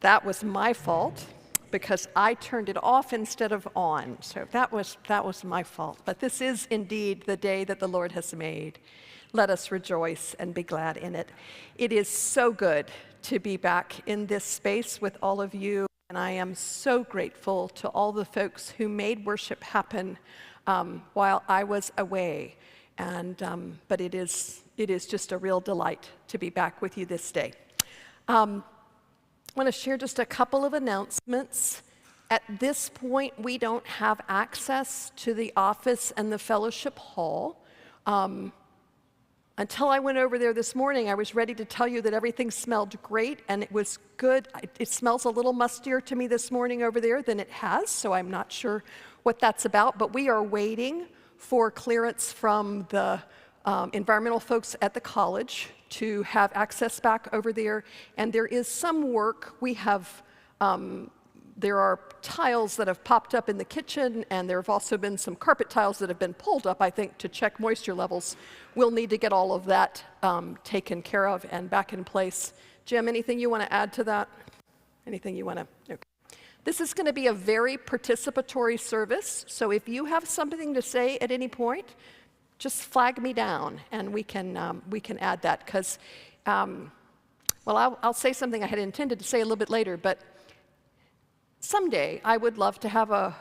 That was my fault because I turned it off instead of on. So that was my fault. But this is indeed the day that the Lord has made. Let us rejoice and be glad in it. It is so good to be back in this space with all of you. And I am so grateful to all the folks who made worship happen while I was away. But it is just a real delight to be back with you this day. I want to share just a couple of announcements. At this point, we don't have access to the office and the fellowship hall. Until I went over there this morning, I was ready to tell you that everything smelled great and it was good. It smells a little mustier to me this morning over there than it has, so I'm not sure what that's about. But we are waiting for clearance from the environmental folks at the college to have access back over there. And there is some work. We have, there are tiles that have popped up in the kitchen, and there have also been some carpet tiles that have been pulled up, I think, to check moisture levels. We'll need to get all of that taken care of and back in place. Jim, anything you want to add to that? Anything you want to? Okay. This is going to be a very participatory service, so if you have something to say at any point, just flag me down, and we can add that. Because, well, I'll say something I had intended to say a little bit later, but someday I would love to have a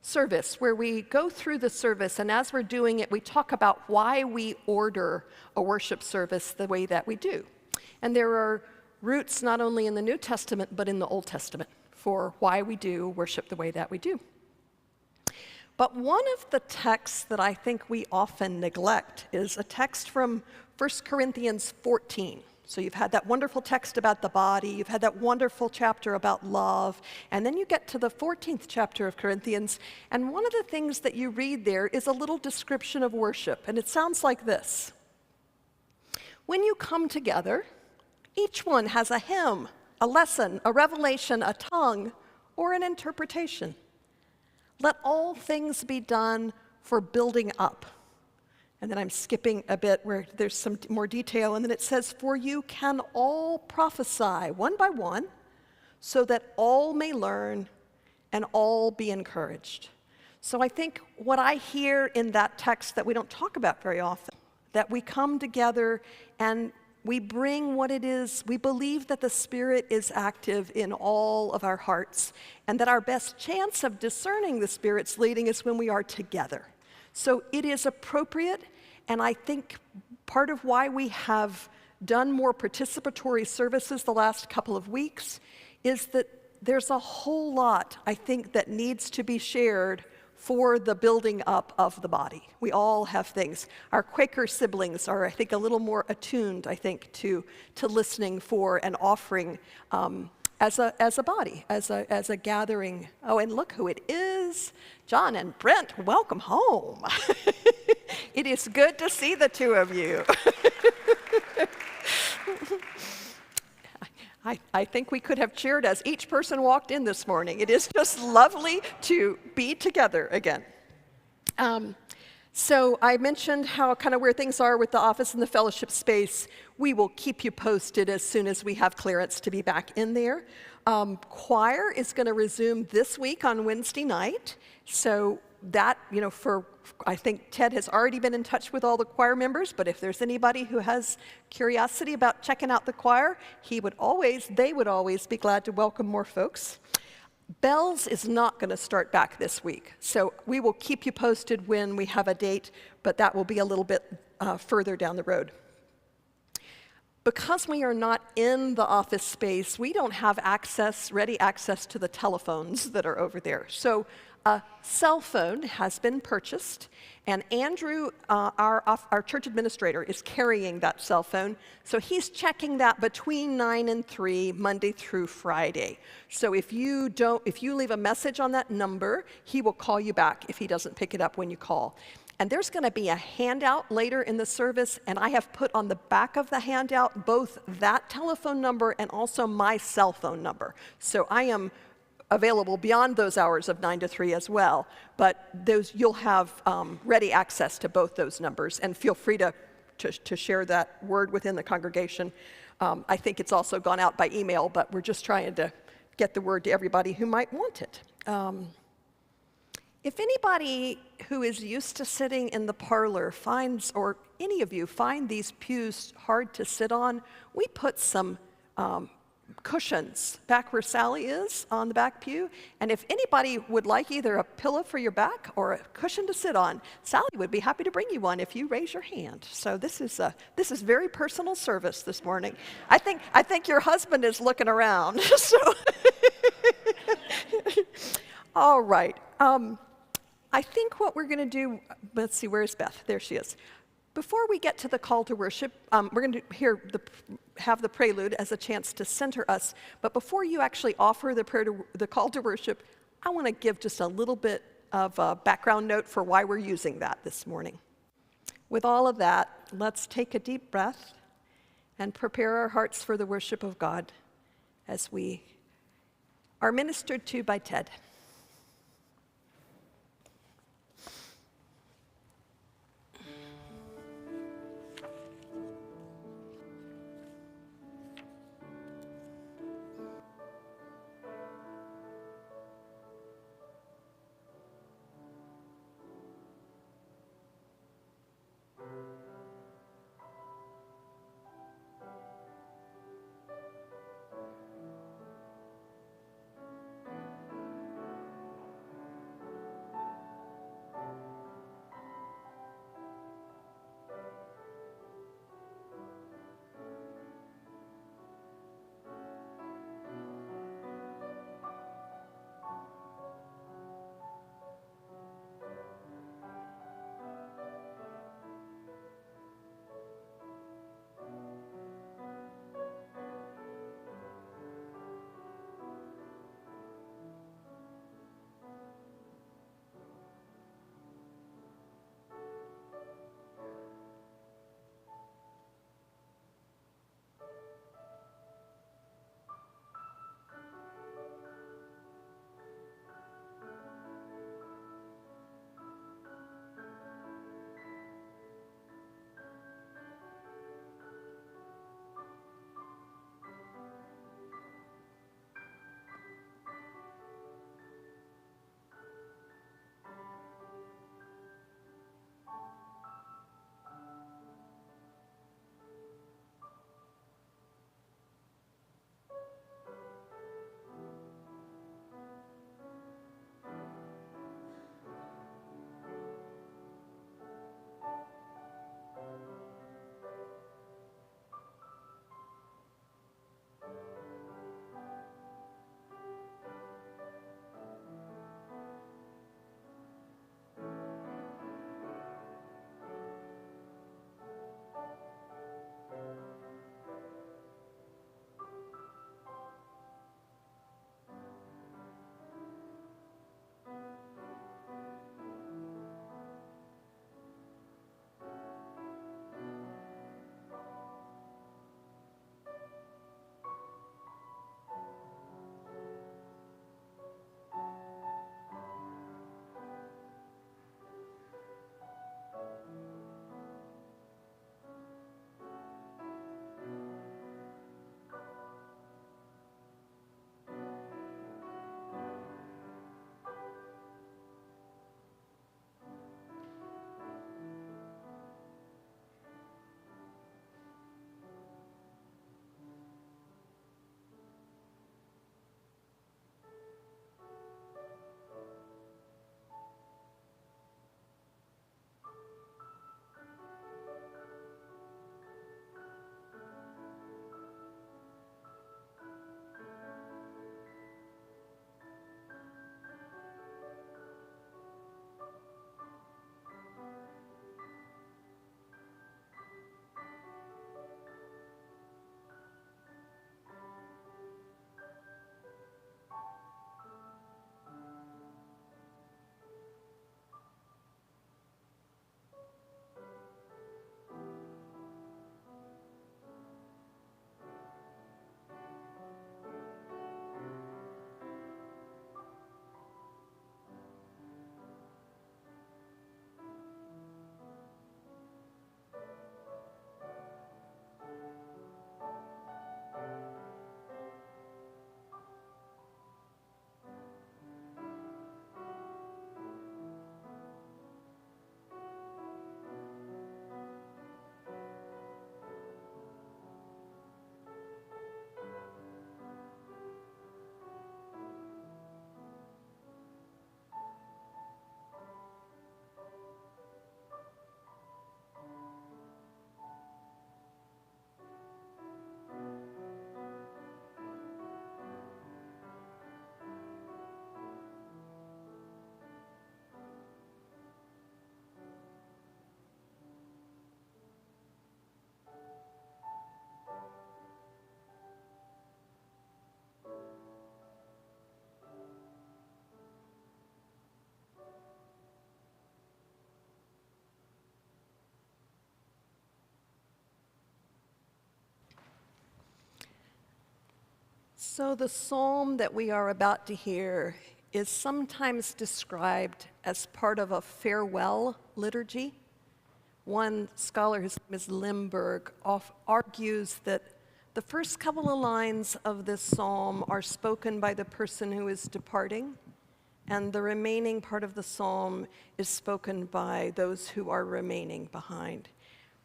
service where we go through the service, and as we're doing it, we talk about why we order a worship service the way that we do. And there are roots not only in the New Testament, but in the Old Testament for why we do worship the way that we do. But one of the texts that I think we often neglect is a text from 1 Corinthians 14. So you've had that wonderful text about the body, you've had that wonderful chapter about love, and then you get to the 14th chapter of Corinthians, and one of the things that you read there is a little description of worship, and it sounds like this. When you come together, each one has a hymn, a lesson, a revelation, a tongue, or an interpretation. Let all things be done for building up. And then I'm skipping a bit where there's some more detail, and then it says, for you can all prophesy one by one, so that all may learn and all be encouraged. So I think what I hear in that text that we don't talk about very often, that we come together and we bring what it is. We believe that the Spirit is active in all of our hearts, and that our best chance of discerning the Spirit's leading is when we are together. So it is appropriate, and I think part of why we have done more participatory services the last couple of weeks is that there's a whole lot, I think, that needs to be shared for the building up of the body. We all have things. Our Quaker siblings are, I think, a little more attuned, I think, to listening for and offering as a body, as a gathering. Oh, and look who it is. John and Brent, welcome home. It is good to see the two of you. I think we could have cheered as each person walked in this morning. It is just lovely to be together again. So I mentioned how kind of where things are with the office and the fellowship space. We will keep you posted as soon as we have clearance to be back in there. Choir is going to resume this week on Wednesday night. So that, I think Ted has already been in touch with all the choir members, but if there's anybody who has curiosity about checking out the choir, they would always be glad to welcome more folks. Bells is not going to start back this week, so we will keep you posted when we have a date, but that will be a little bit further down the road. Because we are not in the office space, we don't have ready access to the telephones that are over there. So a cell phone has been purchased, and Andrew, our church administrator, is carrying that cell phone. So he's checking that between 9 and 3, Monday through Friday. So if you leave a message on that number, he will call you back if he doesn't pick it up when you call. And there's going to be a handout later in the service, and I have put on the back of the handout both that telephone number and also my cell phone number. So I am available beyond those hours of 9 to 3 as well, but you'll have ready access to both those numbers, and feel free to share that word within the congregation. I think it's also gone out by email, but we're just trying to get the word to everybody who might want it. If anybody who is used to sitting in the parlor finds, or any of you find these pews hard to sit on, we put some cushions back where Sally is on the back pew. And if anybody would like either a pillow for your back or a cushion to sit on, Sally would be happy to bring you one if you raise your hand. So this is very personal service this morning. I think your husband is looking around. So all right. I think what we're going to do, let's see, where's Beth? There she is. Before we get to the call to worship, we're going to have the prelude as a chance to center us. But before you actually offer the call to worship, I want to give just a little bit of a background note for why we're using that this morning. With all of that, let's take a deep breath and prepare our hearts for the worship of God as we are ministered to by Ted. So, the psalm that we are about to hear is sometimes described as part of a farewell liturgy. One scholar, his name is Limburg, argues that the first couple of lines of this psalm are spoken by the person who is departing, and the remaining part of the psalm is spoken by those who are remaining behind.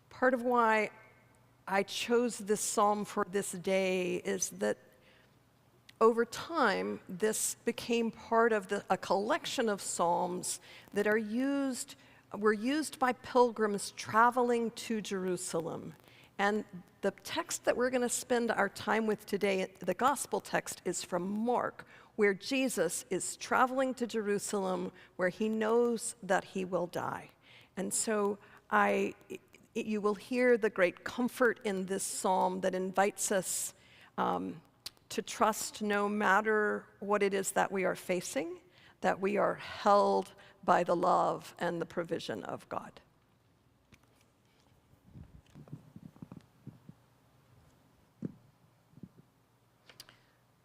Part of why I chose this psalm for this day is that over time, this became part of a collection of psalms that were used by pilgrims traveling to Jerusalem. And the text that we're going to spend our time with today, the gospel text, is from Mark, where Jesus is traveling to Jerusalem, where he knows that he will die. And so you will hear the great comfort in this psalm that invites us to trust no matter what it is that we are facing, that we are held by the love and the provision of God.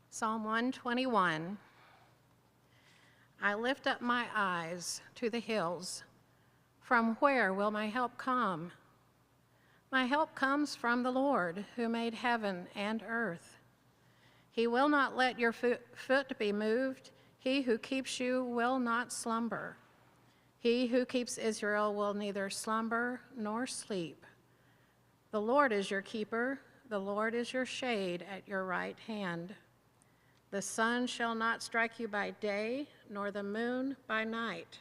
Psalm 121. I lift up my eyes to the hills. From where will my help come? My help comes from the Lord, who made heaven and earth. He will not let your foot be moved. He who keeps you will not slumber. He who keeps Israel will neither slumber nor sleep. The Lord is your keeper. The Lord is your shade at your right hand. The sun shall not strike you by day, nor the moon by night.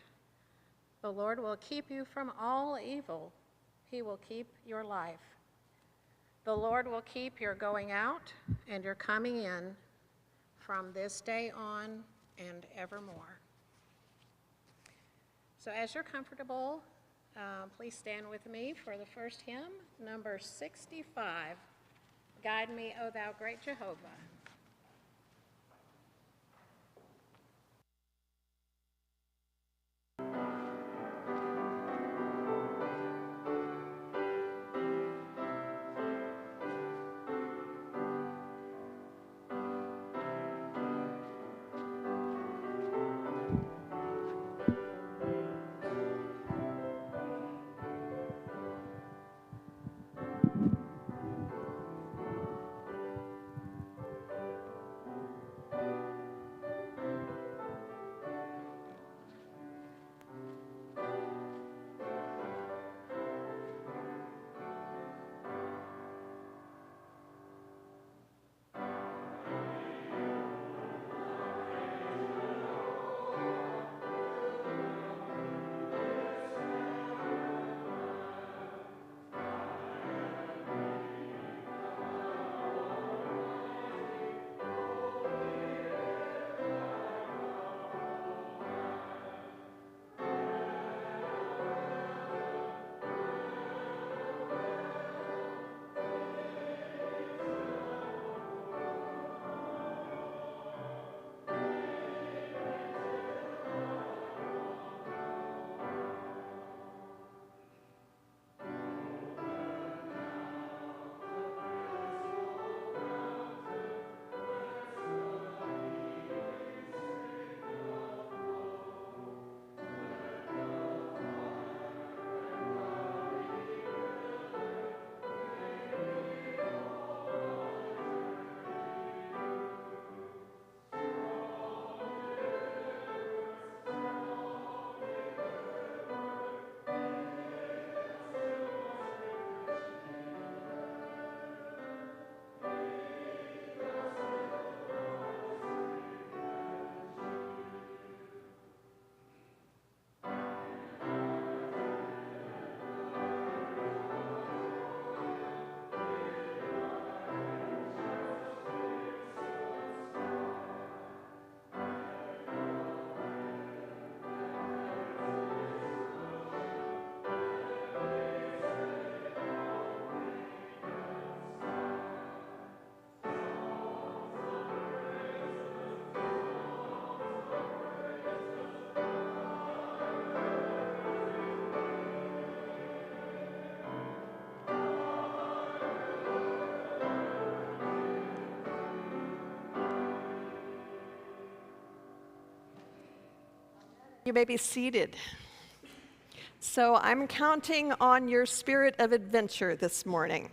The Lord will keep you from all evil. He will keep your life. The Lord will keep your going out and your coming in from this day on and evermore. So as you're comfortable, please stand with me for the first hymn, number 65, Guide Me, O Thou Great Jehovah. You may be seated. So I'm counting on your spirit of adventure this morning.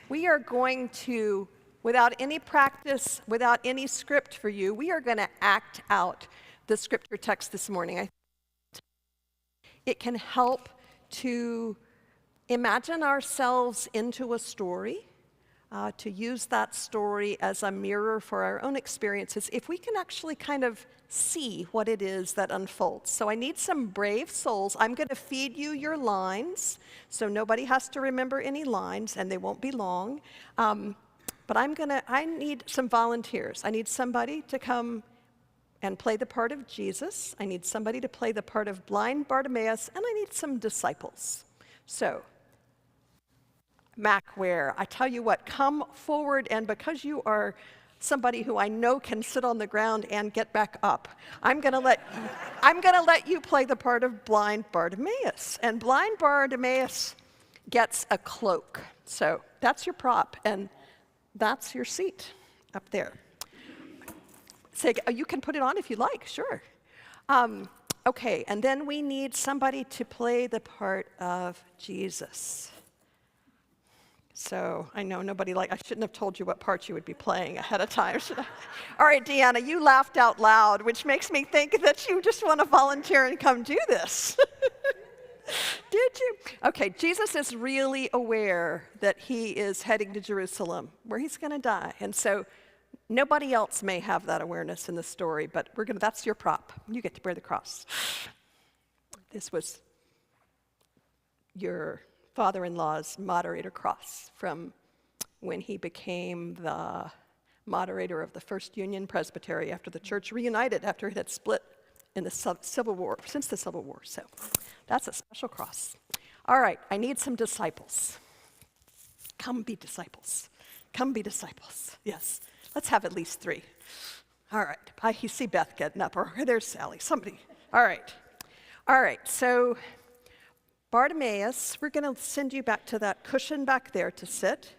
We are going to, without any practice, without any script for you, we are going to act out the scripture text this morning. It can help to imagine ourselves into a story, to use that story as a mirror for our own experiences, if we can actually kind of see what it is that unfolds. So I need some brave souls. I'm going to feed you your lines, so nobody has to remember any lines, and they won't be long. But I need some volunteers. I need somebody to come and play the part of Jesus. I need somebody to play the part of blind Bartimaeus, and I need some disciples. So, Mac Ware, I tell you what, come forward, and because you are somebody who I know can sit on the ground and get back up, I'm gonna let you play the part of blind Bartimaeus. And blind Bartimaeus gets a cloak. So that's your prop, and that's your seat up there. So you can put it on if you like, sure. Okay, and then we need somebody to play the part of Jesus. So I know I shouldn't have told you what part you would be playing ahead of time, should I? All right, Deanna, you laughed out loud, which makes me think that you just want to volunteer and come do this. Did you? Okay, Jesus is really aware that he is heading to Jerusalem, where he's going to die. And so nobody else may have that awareness in the story, but that's your prop. You get to bear the cross. This was your father-in-law's moderator cross from when he became the moderator of the First Union Presbytery after the church reunited after it had split in the Civil War, since the Civil War. So that's a special cross. All right, I need some disciples. Come be disciples. Come be disciples. Yes, let's have at least 3. All right, I see Beth getting up, or there's Sally, somebody. All right, so Bartimaeus, we're going to send you back to that cushion back there to sit.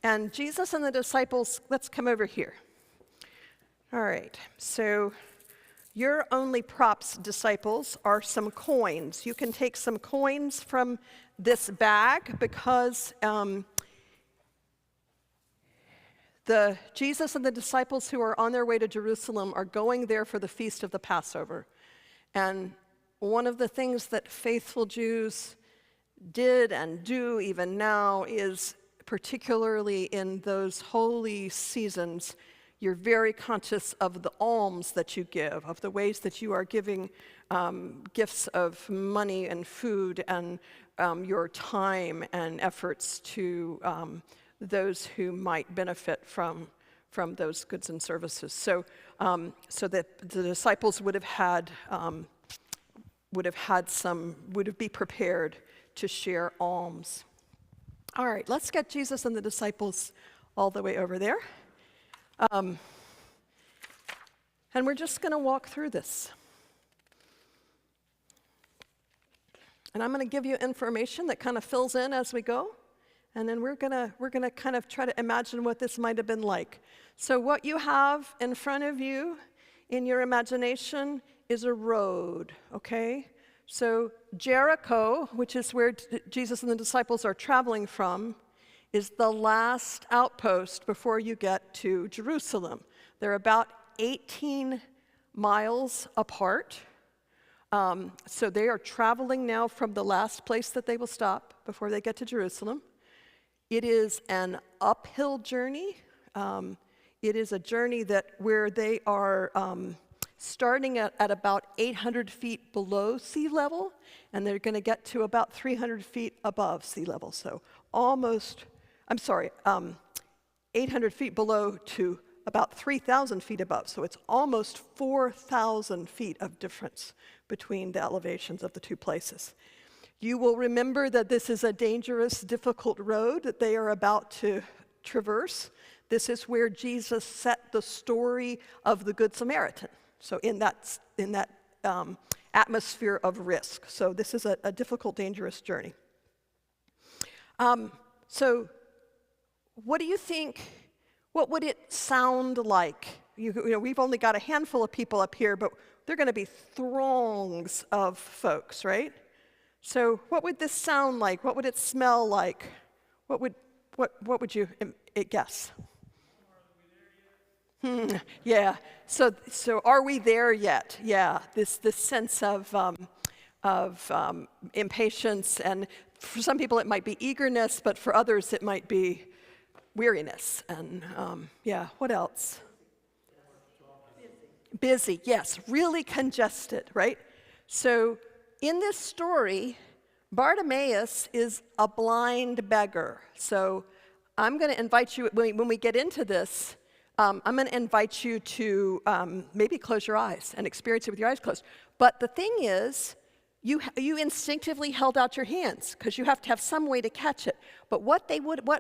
And Jesus and the disciples, let's come over here. All right, so your only props, disciples, are some coins. You can take some coins from this bag because Jesus and the disciples who are on their way to Jerusalem are going there for the feast of the Passover. And one of the things that faithful Jews did and do even now is, particularly in those holy seasons, you're very conscious of the alms that you give, of the ways that you are giving gifts of money and food and your time and efforts to those who might benefit from those goods and services. So that the disciples would have be prepared to share alms. All right, let's get Jesus and the disciples all the way over there. And we're just going to walk through this. And I'm going to give you information that kind of fills in as we go. And then we're gonna kind of try to imagine what this might have been like. So what you have in front of you in your imagination is a road, okay? So Jericho, which is where Jesus and the disciples are traveling from, is the last outpost before you get to Jerusalem. They're about 18 miles apart. So they are traveling now from the last place that they will stop before they get to Jerusalem. It is an uphill journey. It is a journey where they are starting at about 800 feet below sea level, and they're going to get to about 300 feet above sea level. So 800 feet below to about 3,000 feet above. So it's almost 4,000 feet of difference between the elevations of the two places. You will remember that this is a dangerous, difficult road that they are about to traverse. This is where Jesus set the story of the Good Samaritan. So in that atmosphere of risk. So this is a difficult, dangerous journey. So what do you think, what would it sound like? You know, we've only got a handful of people up here, but There are going to be throngs of folks, right? So what would this sound like? What would it smell like? What would you guess? Yeah. So are we there yet? Yeah. This sense of impatience, and for some people it might be eagerness, but for others it might be weariness. And yeah. What else? Busy. Yes. Really congested. Right. So in this story, Bartimaeus is a blind beggar. So I'm going to invite you, when we get into this, I'm going to invite you to maybe close your eyes and experience it with your eyes closed. But the thing is, you instinctively held out your hands because you have to have some way to catch it. But what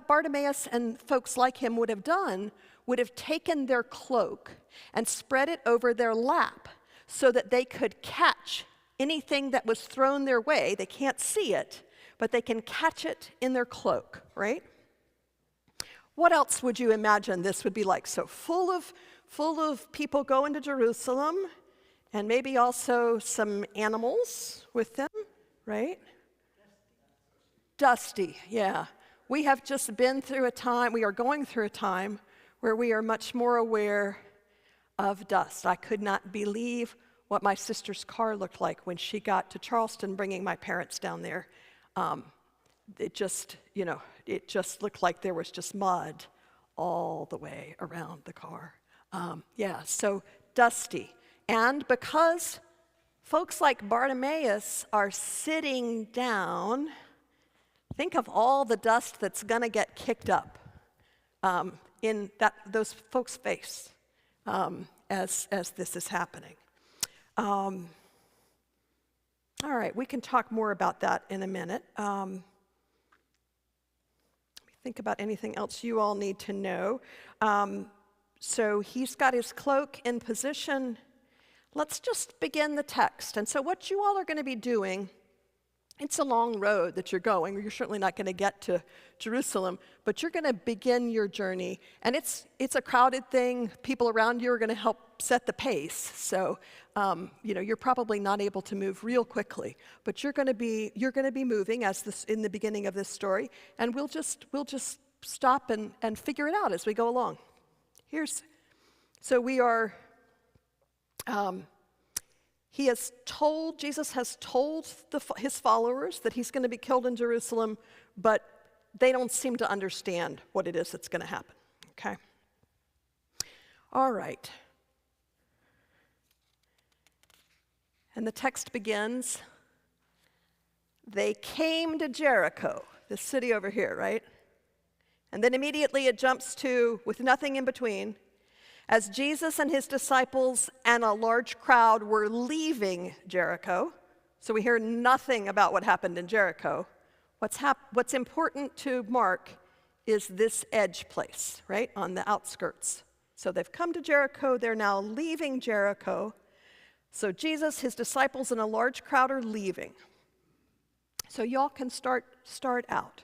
Bartimaeus and folks like him would have done would have taken their cloak and spread it over their lap so that they could catch anything that was thrown their way. They can't see it, but they can catch it in their cloak, right? What else would you imagine this would be like? So full of people going to Jerusalem, and maybe also some animals with them, right? Dusty, yeah. We have just been through a time, we are going through a time where we are much more aware of dust. I could not believe what my sister's car looked like when she got to Charleston bringing my parents down there. It just looked like there was just mud all the way around the car. Yeah, so dusty. And because folks like Bartimaeus are sitting down, think of all the dust that's going to get kicked up in those folks' face as this is happening. All right, we can talk more about that in a minute. Think about anything else you all need to know. So he's got his cloak in position. Let's just begin the text. And so what you all are going to be doing, it's a long road that you're going. You're certainly not going to get to Jerusalem, but you're going to begin your journey. And it's a crowded thing. People around you are going to help set the pace. So, you're probably not able to move real quickly, but you're going to be moving in the beginning of this story, and we'll just stop and figure it out as we go along. Jesus has told his followers that he's going to be killed in Jerusalem, but they don't seem to understand what it is that's going to happen, okay? All right. And the text begins, they came to Jericho, this city over here, right? And then immediately it jumps to, with nothing in between, as Jesus and his disciples and a large crowd were leaving Jericho. So we hear nothing about what happened in Jericho. What's important to mark is this edge place, right, on the outskirts. So they've come to Jericho, they're now leaving Jericho. So Jesus, his disciples, and a large crowd are leaving. So y'all can start out.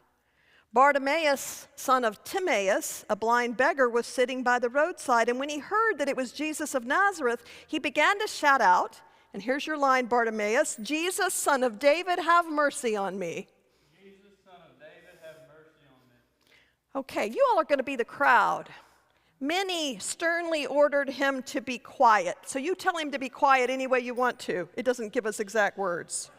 Bartimaeus, son of Timaeus, a blind beggar, was sitting by the roadside, and when he heard that it was Jesus of Nazareth, he began to shout out, and here's your line, Bartimaeus, Jesus, son of David, have mercy on me. Jesus, son of David, have mercy on me. Okay, you all are going to be the crowd. Many sternly ordered him to be quiet. So you tell him to be quiet any way you want to. It doesn't give us exact words.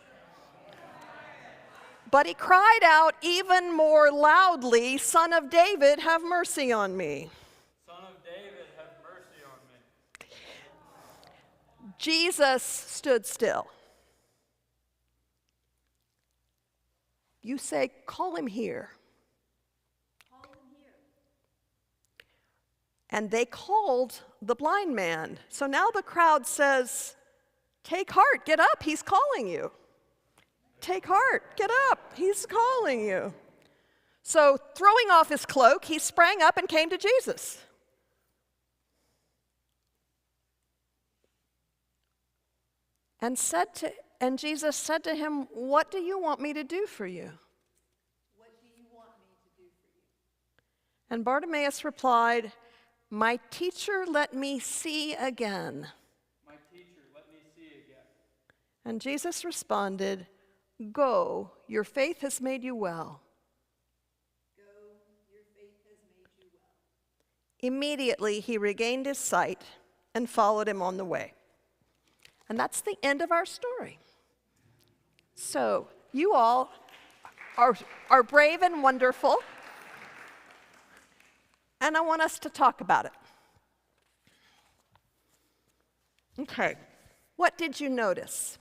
But he cried out even more loudly, Son of David, have mercy on me. Son of David, have mercy on me. Jesus stood still. You say, call him here. And they called the blind man. So now the crowd says, take heart, get up, he's calling you. Take heart, get up, he's calling you. So throwing off his cloak, he sprang up and came to Jesus. And Jesus said to him, what do you want me to do for you? What do you want me to do for you? And Bartimaeus replied, my teacher, let me see again. My teacher, let me see And Jesus responded, "Go, your faith has made you well." Go, your faith has made you well. Immediately he regained his sight and followed him on the way. And that's the end of our story. So you all are brave and wonderful, and I want us to talk about it. Okay, what did you notice?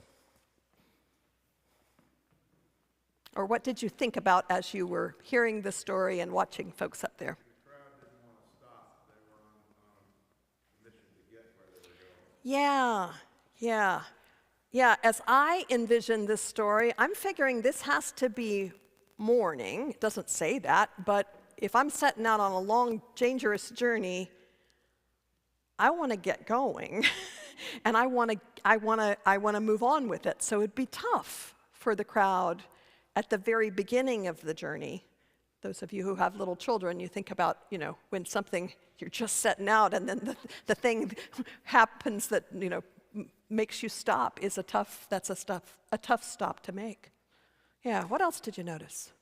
Or what did you think about as you were hearing the story and watching folks up there? The crowd didn't want to stop. They were on a mission to get where they were going. Yeah, as I envision this story, I'm figuring this has to be morning. It doesn't say that, but if I'm setting out on a long, dangerous journey, I want to get going, and I want to move on with it. So it'd be tough for the crowd at the very beginning of the journey. Those of you who have little children, you think about, when something, you're just setting out and then the thing happens that, makes you stop is a tough stop to make. Yeah, what else did you notice?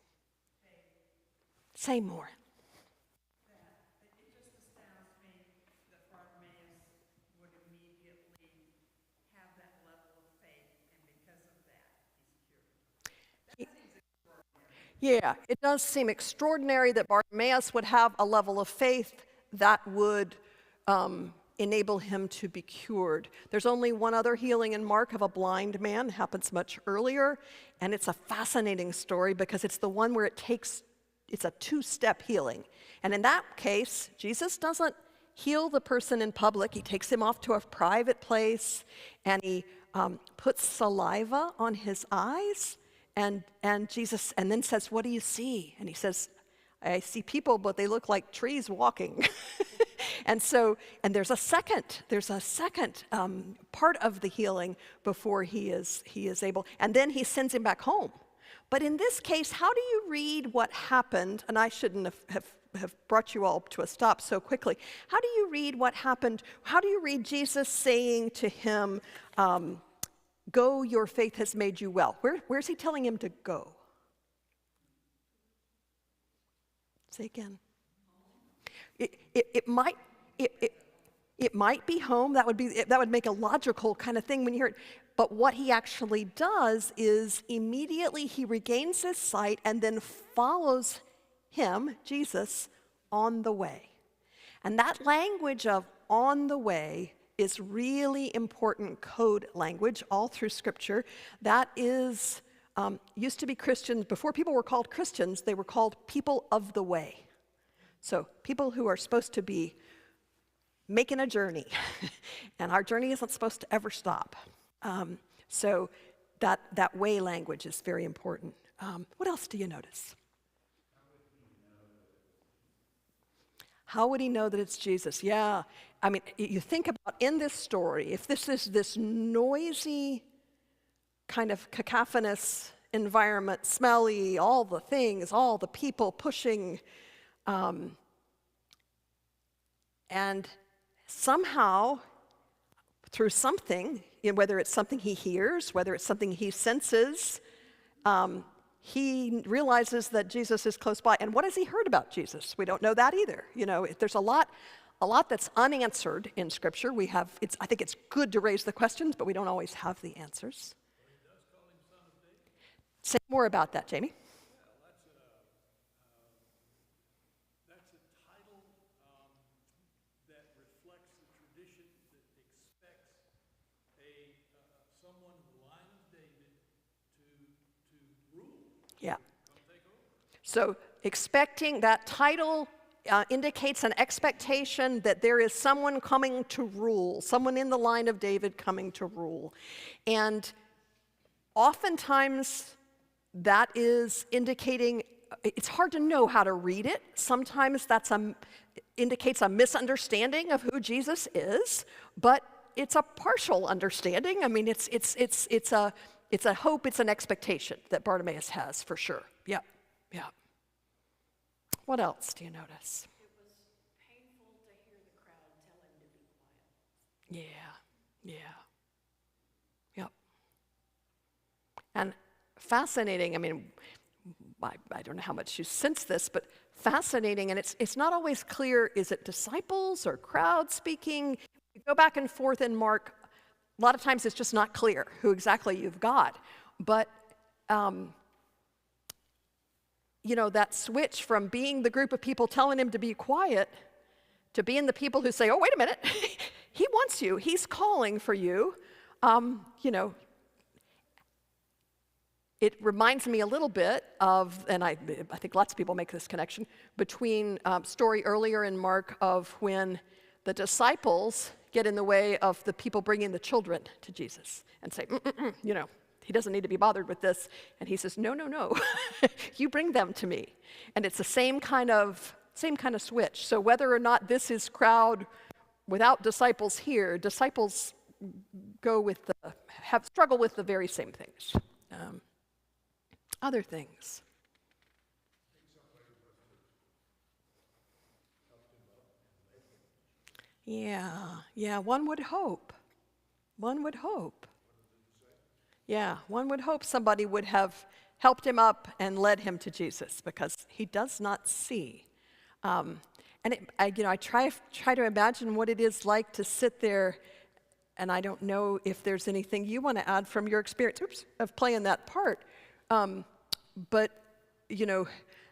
Say more. It just astounds me that Bartimaeus would immediately have that level of faith, and because of that, he's cured. Yeah, it does seem extraordinary that Bartimaeus would have a level of faith that would enable him to be cured. There's only one other healing in Mark of a blind man, happens much earlier, and it's a fascinating story because it's the one where it's a two-step healing. And in that case, Jesus doesn't heal the person in public. He takes him off to a private place, and he puts saliva on his eyes, and Jesus, and then says, "What do you see?" And he says, "I see people, but they look like trees walking." And there's a second part of the healing before he is able, and then he sends him back home. But in this case, how do you read what happened? And I shouldn't have brought you all to a stop so quickly. How do you read what happened? How do you read Jesus saying to him, "Go, your faith has made you well"? Where's he telling him to go? Say again. It might be home. That would make a logical kind of thing when you hear it. But what he actually does is immediately he regains his sight and then follows him, Jesus, on the way. And that language of "on the way" is really important code language all through Scripture. That is, used to be Christians. Before people were called Christians, they were called people of the way. So people who are supposed to be making a journey, and our journey isn't supposed to ever stop. So that way language is very important. What else do you notice? How would he know that it's Jesus? Yeah, I mean, you think about in this story, if this is this noisy, kind of cacophonous environment, smelly, all the things, all the people pushing, and somehow, through something, whether it's something he hears, whether it's something he senses, he realizes that Jesus is close by. And what has he heard about Jesus? We don't know that either. There's a lot that's unanswered in Scripture. I think it's good to raise the questions, but we don't always have the answers. Say more about that, Jamie. That's a title that reflects the tradition that expects someone in the line of David to rule. Yeah. So expecting that title indicates an expectation that there is someone coming to rule, someone in the line of David coming to rule. And oftentimes that is indicating, it's hard to know how to read it. Sometimes that indicates a misunderstanding of who Jesus is, but it's a partial understanding. I mean, it's a hope, it's an expectation that Bartimaeus has for sure. Yeah. What else do you notice? It was painful to hear the crowd tell him to be quiet. Yeah. Yep. And fascinating, I mean, I don't know how much you sense this, but fascinating, and it's not always clear, is it disciples or crowd speaking? You go back and forth in Mark, a lot of times it's just not clear who exactly you've got. But, that switch from being the group of people telling him to be quiet to being the people who say, oh, wait a minute, he wants you, he's calling for you, it reminds me a little bit of, and I think lots of people make this connection, between story earlier in Mark of when the disciples get in the way of the people bringing the children to Jesus and say, he doesn't need to be bothered with this. And he says, no, you bring them to me. And it's the same kind of switch. So whether or not this is crowd without disciples here, disciples struggle with the very same things. Other things. Yeah, one would hope. Yeah, one would hope somebody would have helped him up and led him to Jesus because he does not see. I try to imagine what it is like to sit there, and I don't know if there's anything you want to add from your experience of playing that part. But,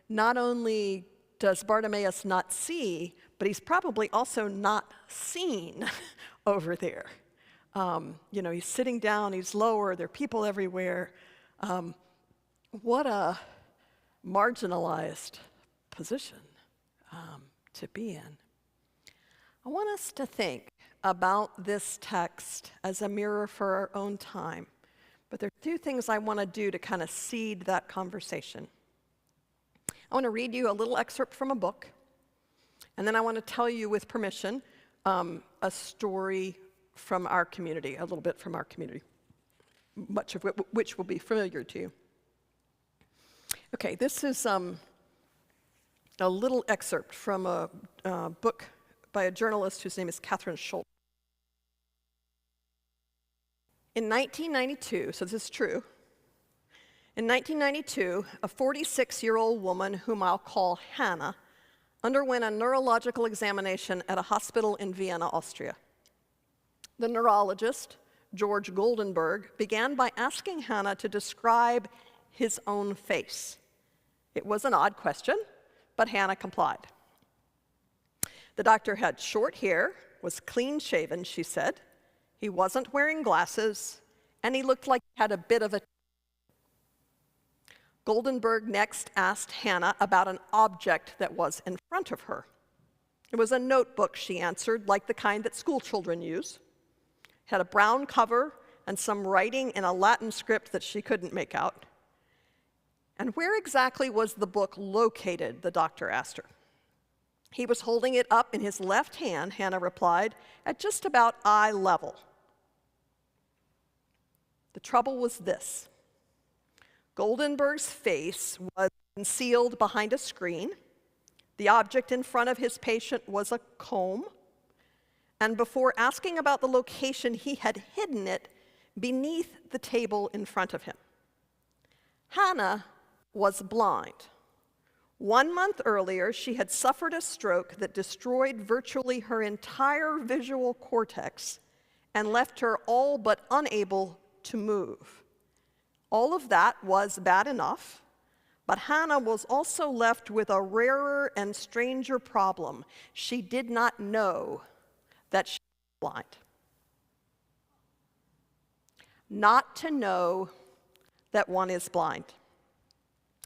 not only does Bartimaeus not see, but he's probably also not seen over there. He's sitting down, he's lower, there are people everywhere. What a marginalized position to be in. I want us to think about this text as a mirror for our own time. But there are two things I want to do to kind of seed that conversation. I want to read you a little excerpt from a book, and then I want to tell you with permission a story from our community, a little bit from our community, much of which will be familiar to you. Okay, this is a little excerpt from a book by a journalist whose name is Catherine Schultz. In 1992, so this is true, in 1992, a 46-year-old woman whom I'll call Hannah underwent a neurological examination at a hospital in Vienna, Austria. The neurologist, George Goldenberg, began by asking Hannah to describe his own face. It was an odd question, but Hannah complied. The doctor had short hair, was clean-shaven, she said. He wasn't wearing glasses, and he looked like he had a bit of a... Goldenberg next asked Hannah about an object that was in front of her. It was a notebook, she answered, like the kind that school children use. It had a brown cover and some writing in a Latin script that she couldn't make out. And where exactly was the book located, the doctor asked her. He was holding it up in his left hand, Hannah replied, at just about eye level. The trouble was this. Goldenberg's face was concealed behind a screen. The object in front of his patient was a comb. And before asking about the location, he had hidden it beneath the table in front of him. Hannah was blind. 1 month earlier, she had suffered a stroke that destroyed virtually her entire visual cortex and left her all but unable to move. All of that was bad enough, but Hannah was also left with a rarer and stranger problem. She did not know that she was blind. Not to know that one is blind.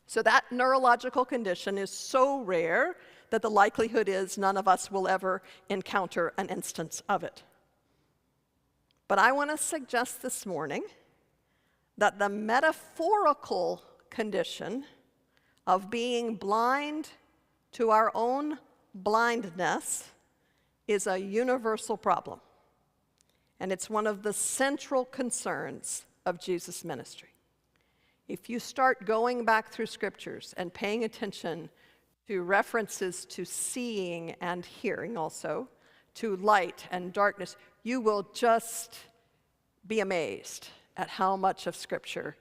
So that neurological condition is so rare that the likelihood is none of us will ever encounter an instance of it. But I want to suggest this morning that the metaphorical condition of being blind to our own blindness is a universal problem. And it's one of the central concerns of Jesus' ministry. If you start going back through scriptures and paying attention to references to seeing and hearing also, to light and darkness, you will just be amazed at how much of scripture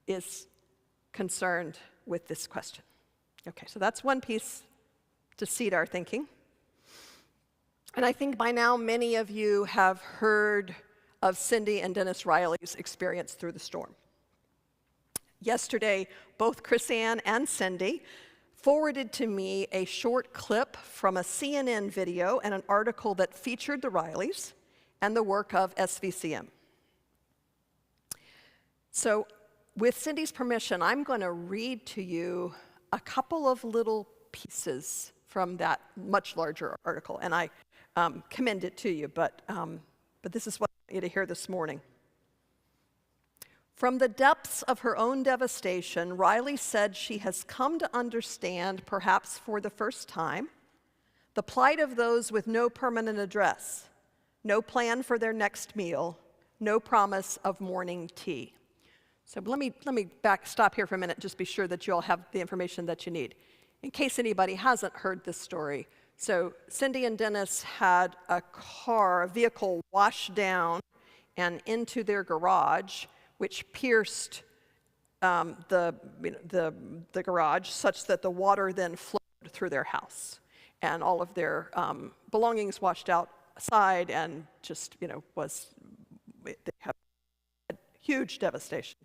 is concerned with this question. Okay, so that's one piece to seed our thinking. And I think by now many of you have heard of Cindy and Dennis Riley's experience through the storm. Yesterday, both Chris Ann and Cindy forwarded to me a short clip from a CNN video and an article that featured the Rileys and the work of SVCM. So, with Cindy's permission, I'm going to read to you a couple of little pieces from that much larger article, and I commend it to you, but this is what I want you to hear this morning. From the depths of her own devastation, Riley said she has come to understand, perhaps for the first time, the plight of those with no permanent address, no plan for their next meal, no promise of morning tea. So let me stop here for a minute, just be sure that you all have the information that you need. In case anybody hasn't heard this story, so Cindy and Dennis had a vehicle wash down and into their garage, which pierced the garage such that the water then flowed through their house. And all of their belongings washed outside and just, they had huge devastation.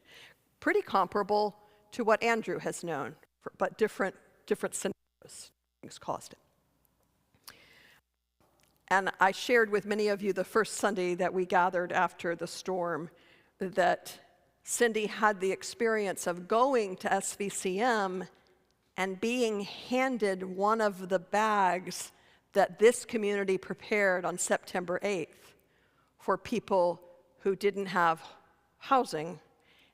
Pretty comparable to what Andrew has known, but different scenarios things caused it. And I shared with many of you the first Sunday that we gathered after the storm that Cindy had the experience of going to SVCM and being handed one of the bags that this community prepared on September 8th for people who didn't have housing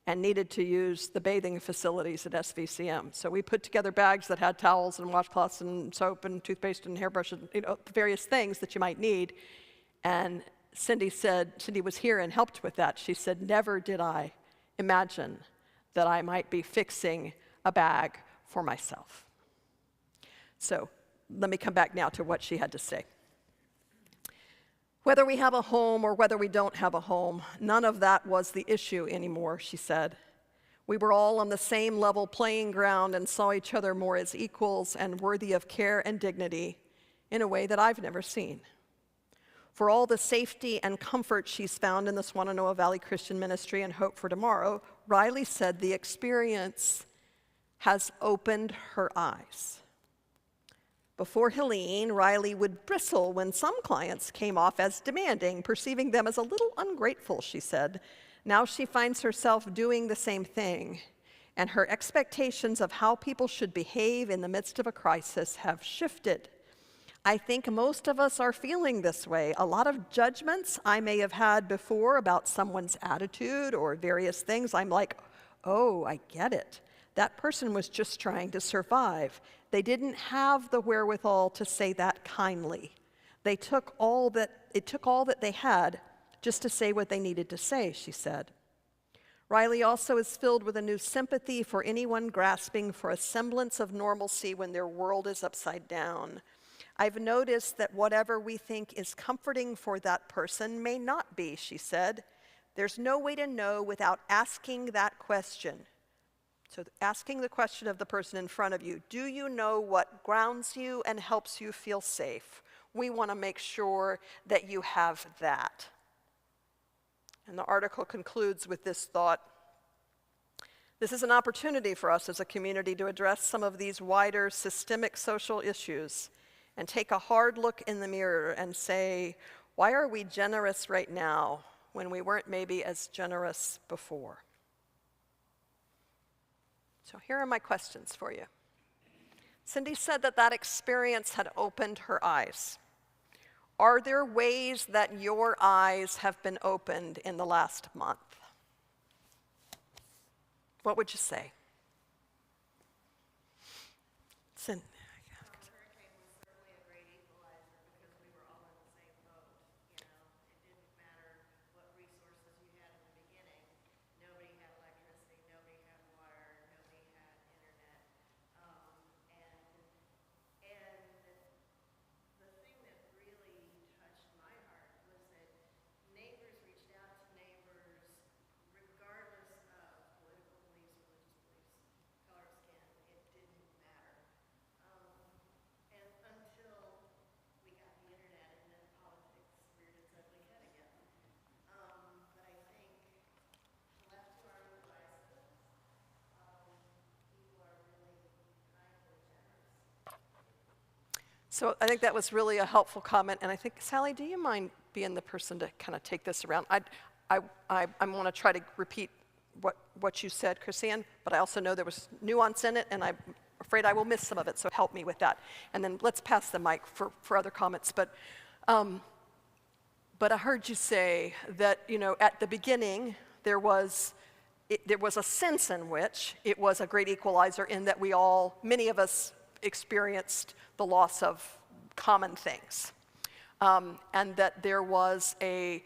and needed to use the bathing facilities at SVCM. So we put together bags that had towels and washcloths and soap and toothpaste and hairbrushes, various things that you might need. And Cindy was here and helped with that. She said, never did I imagine that I might be fixing a bag for myself. So let me come back now to what she had to say. Whether we have a home or whether we don't have a home, none of that was the issue anymore, she said. We were all on the same level playing ground and saw each other more as equals and worthy of care and dignity in a way that I've never seen. For all the safety and comfort she's found in the Swannanoa Valley Christian Ministry and Hope for Tomorrow, Riley said the experience has opened her eyes. Before Helene, Riley would bristle when some clients came off as demanding, perceiving them as a little ungrateful, she said. Now she finds herself doing the same thing, and her expectations of how people should behave in the midst of a crisis have shifted. I think most of us are feeling this way. A lot of judgments I may have had before about someone's attitude or various things, I'm like, oh, I get it. That person was just trying to survive. They didn't have the wherewithal to say that kindly. It took all that they had just to say what they needed to say, she said. Riley also is filled with a new sympathy for anyone grasping for a semblance of normalcy when their world is upside down. I've noticed that whatever we think is comforting for that person may not be, she said. There's no way to know without asking that question. So asking the question of the person in front of you, do you know what grounds you and helps you feel safe? We want to make sure that you have that. And the article concludes with this thought. This is an opportunity for us as a community to address some of these wider systemic social issues and take a hard look in the mirror and say, why are we generous right now when we weren't maybe as generous before? So here are my questions for you. Cindy said that experience had opened her eyes. Are there ways that your eyes have been opened in the last month? What would you say? Cindy. Hurricane was certainly a great equalizer because we were all in the same boat. It didn't matter what resources you had in the beginning. Nobody had electricity, nobody had water, nobody had internet. And the thing that really touched my heart was that neighbors reached out to neighbors regardless of political beliefs, So I think that was really a helpful comment, and I think, Sally, do you mind being the person to kind of take this around? I want to try to repeat what you said, Chrisanne, but I also know there was nuance in it, and I'm afraid I will miss some of it, so help me with that. And then let's pass the mic for other comments. But I heard you say that, at the beginning, there was a sense in which it was a great equalizer in that many of us experienced the loss of common things. And that there was a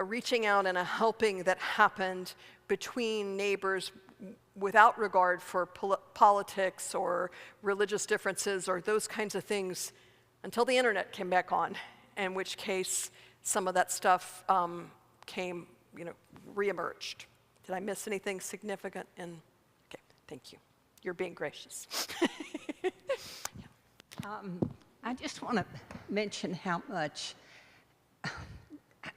reaching out and a helping that happened between neighbors without regard for politics or religious differences or those kinds of things until the internet came back on, in which case some of that stuff reemerged. Did I miss anything significant? Okay, thank you. You're being gracious. I just want to mention how much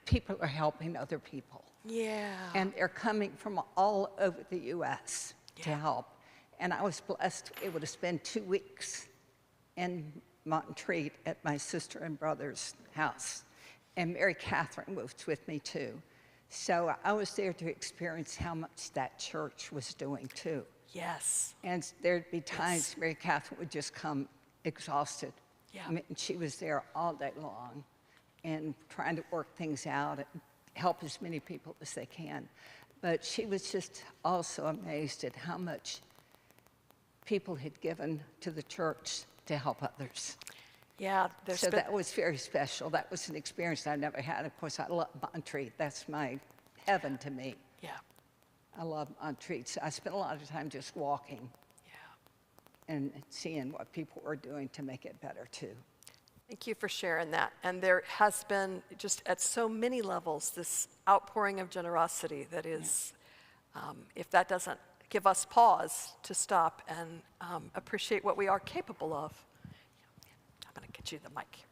people are helping other people. Yeah. And they're coming from all over the U.S. to help. And I was blessed to be able to spend 2 weeks in Montreat at my sister and brother's house. And Mary Catherine moved with me too. So I was there to experience how much that church was doing too. Yes. And there'd be times Mary Catherine would just come exhausted. Yeah. I mean, she was there all day long and trying to work things out and help as many people as they can. But she was just also amazed at how much people had given to the church to help others. Yeah. So that was very special. That was an experience I never had. Of course, I love Montreat. That's my heaven to me. Yeah. I love Montreat. So I spent a lot of time just walking. Yeah. And seeing what people were doing to make it better too. Thank you for sharing that. And there has been, just at so many levels, this outpouring of generosity that is, if that doesn't give us pause to stop and appreciate what we are capable of. I'm going to get you the mic.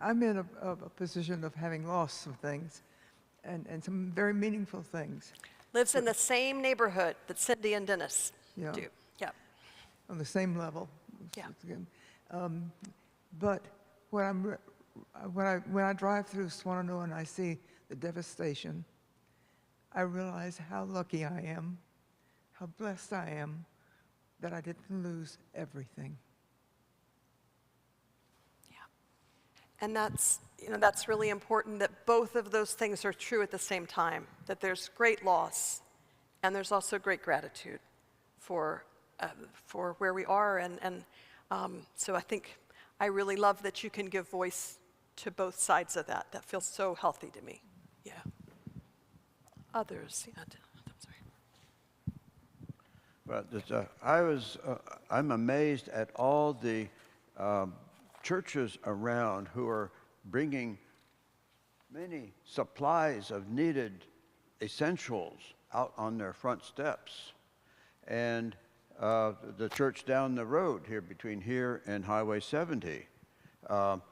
I'm in a position of having lost some things, and some very meaningful things. Lives in the same neighborhood that Cindy and Dennis do. Yeah. On the same level. Yeah. But when I drive through Swannanoa and I see the devastation, I realize how lucky I am, how blessed I am that I didn't lose everything. Yeah. And that's really important, that both of those things are true at the same time, that there's great loss and there's also great gratitude for where we are. And so I think I really love that you can give voice to both sides of that. That feels so healthy to me. Yeah. Others. Yeah, I'm sorry. I'm amazed at all the churches around who are bringing many supplies of needed essentials out on their front steps. And the church down the road here, between here and Highway 70,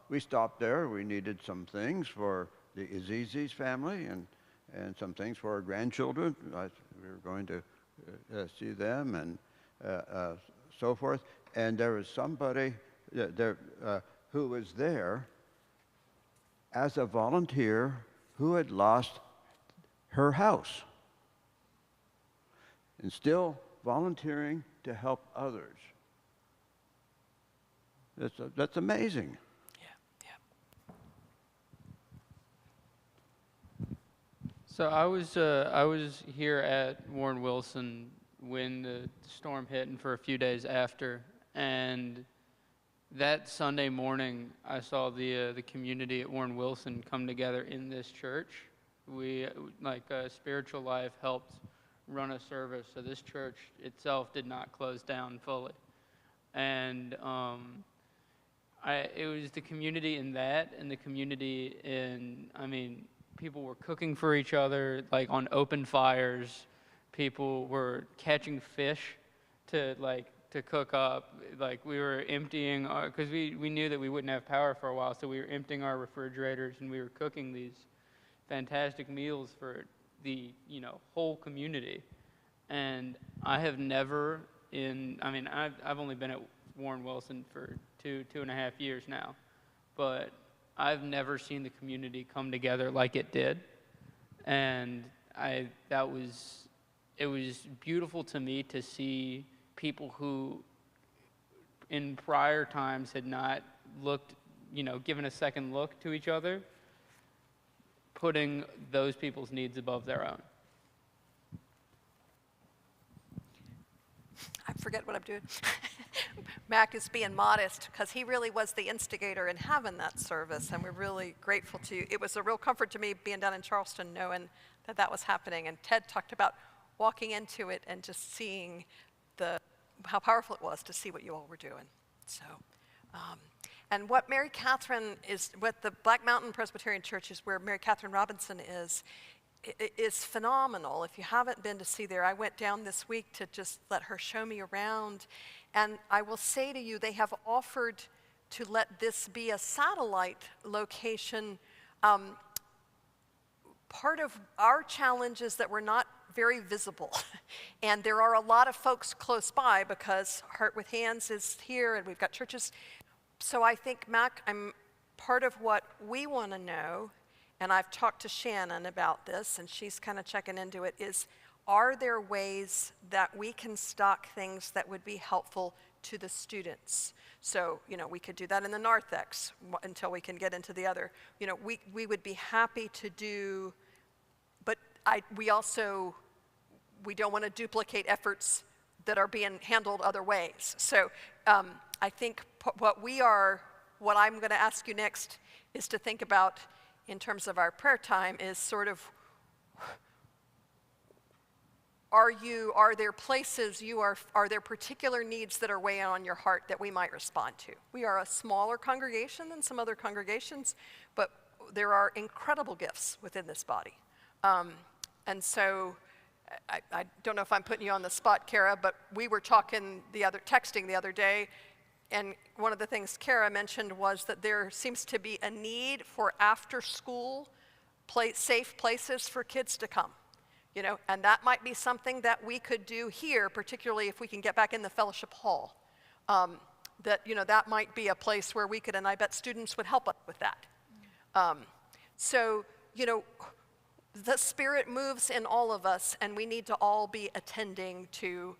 we stopped there. We needed some things for the Azizi's family and some things for our grandchildren. We were going to see them and so forth. And there was somebody who was there as a volunteer who had lost her house and still volunteering to help others. That's amazing. So I was here at Warren Wilson when the storm hit and for a few days after, and that Sunday morning I saw the community at Warren Wilson come together in this church. We, Spiritual Life, helped run a service, so this church itself did not close down fully. And it was the community in that, and the community in, people were cooking for each other, like on open fires. People were catching fish to cook up. Like, we were emptying, because we knew that we wouldn't have power for a while, so we were emptying our refrigerators and we were cooking these fantastic meals for the whole community. And I have never I mean, I've only been at Warren Wilson for two and a half years now, but I've never seen the community come together like it did. And it was beautiful to me to see people who in prior times had not looked, given a second look to each other, putting those people's needs above their own. I forget what I'm doing. Mac is being modest because he really was the instigator in having that service, and we're really grateful to you. It was a real comfort to me being down in Charleston knowing that that was happening, and Ted talked about walking into it and just seeing how powerful it was to see what you all were doing. So, and what Mary Catherine what the Black Mountain Presbyterian Church is, where Mary Catherine Robinson is phenomenal. If you haven't been to see there, I went down this week to just let her show me around. And I will say to you, they have offered to let this be a satellite location. Part of our challenge is that we're not very visible. And there are a lot of folks close by because Heart with Hands is here and we've got churches. So I think, Mac, part of what we want to know, and I've talked to Shannon about this, and she's kind of checking into it, is are there ways that we can stock things that would be helpful to the students? So, we could do that in the narthex until we can get into the other. We would be happy to do, but we don't want to duplicate efforts that are being handled other ways. So I think what I'm going to ask you next is to think about in terms of our prayer time is sort of, are there places are there particular needs that are weighing on your heart that we might respond to? We are a smaller congregation than some other congregations, but there are incredible gifts within this body. And so I don't know if I'm putting you on the spot, Kara, but we were texting the other day, and one of the things Kara mentioned was that there seems to be a need for after-school safe places for kids to come, and that might be something that we could do here, particularly if we can get back in the fellowship hall. That might be a place where we could, and I bet students would help us with that. The Spirit moves in all of us, and we need to all be attending to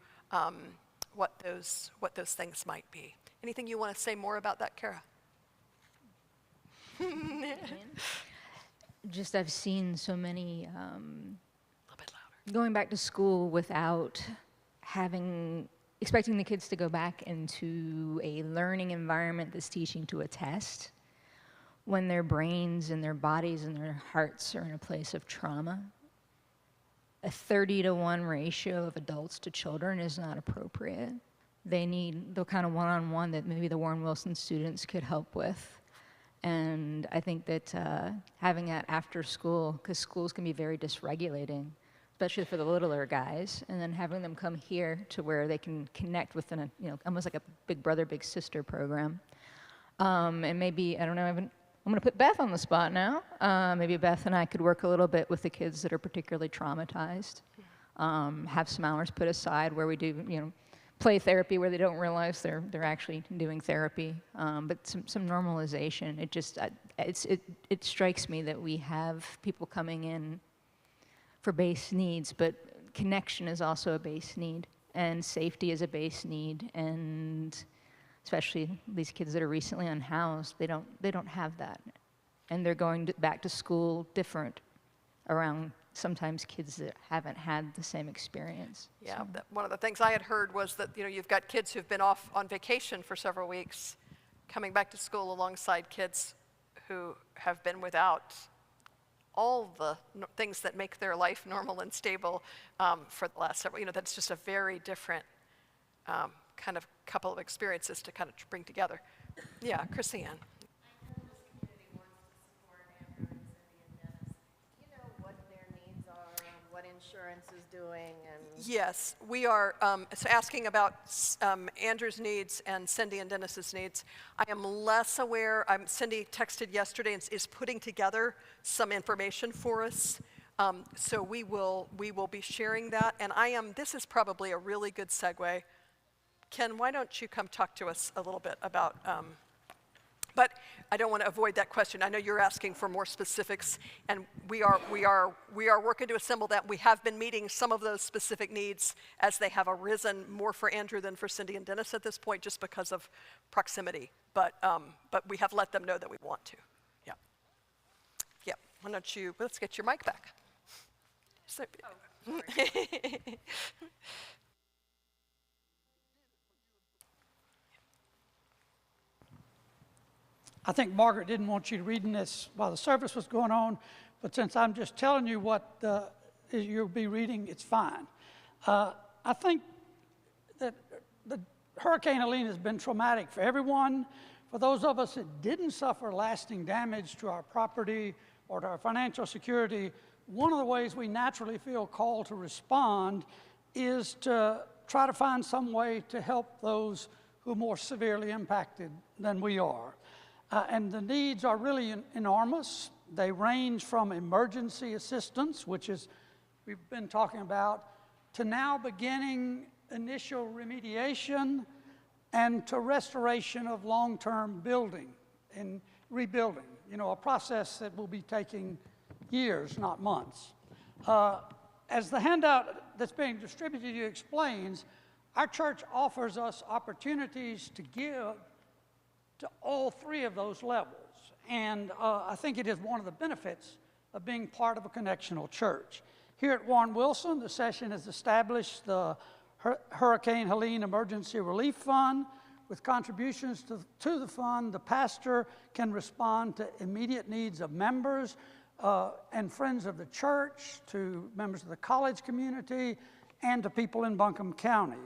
what those things might be. Anything you want to say more about that, Kara? Just I've seen so many A little bit louder. going back to school without expecting the kids to go back into a learning environment that's teaching to a test, when their brains and their bodies and their hearts are in a place of trauma. A 30-to-1 ratio of adults to children is not appropriate. They need the kind of one-on-one that maybe the Warren Wilson students could help with. And I think that having that after school, because schools can be very dysregulating, especially for the littler guys, and then having them come here to where they can connect within almost like a big brother, big sister program. And maybe, I don't know, I'm going to put Beth on the spot now. Maybe Beth and I could work a little bit with the kids that are particularly traumatized. Have some hours put aside where we do, play therapy where they don't realize they're actually doing therapy. But some normalization. It strikes me that we have people coming in for base needs, but connection is also a base need, and safety is a base need, and especially these kids that are recently unhoused, they don't have that. And they're going back to school different around sometimes kids that haven't had the same experience. Yeah, one of the things I had heard was that you've got kids who've been off on vacation for several weeks coming back to school alongside kids who have been without all the things that make their life normal and stable for the last several, that's just a very different kind of couple of experiences to kind of bring together. Yeah, Chrisanne. I know this community wants to support Andrew and Cindy and Dennis. Do you know what their needs are and what insurance is doing? And Yes, we are asking about Andrew's needs and Cindy and Dennis's needs. I am less aware. Cindy texted yesterday and is putting together some information for us. So we will be sharing that. And this is probably a really good segue Ken, why don't you come talk to us a little bit about, but I don't want to avoid that question. I know you're asking for more specifics, and we are working to assemble that. We have been meeting some of those specific needs as they have arisen more for Andrew than for Cindy and Dennis at this point, just because of proximity. But we have let them know that we want to. Yeah. Yeah. Why don't you? Let's get your mic back. So, I think Margaret didn't want you reading this while the service was going on, but since I'm just telling you what you'll be reading, it's fine. I think that the Hurricane Helene has been traumatic for everyone. For those of us that didn't suffer lasting damage to our property or to our financial security, one of the ways we naturally feel called to respond is to try to find some way to help those who are more severely impacted than we are. And the needs are really enormous. They range from emergency assistance, which is we've been talking about, to now beginning initial remediation and to restoration of long-term building and rebuilding, a process that will be taking years, not months. As the handout that's being distributed to you explains, our church offers us opportunities to give to all three of those levels. And I think it is one of the benefits of being part of a connectional church. Here at Warren Wilson, the session has established the Hurricane Helene Emergency Relief Fund. With contributions to the fund, the pastor can respond to immediate needs of members and friends of the church, to members of the college community, and to people in Buncombe County.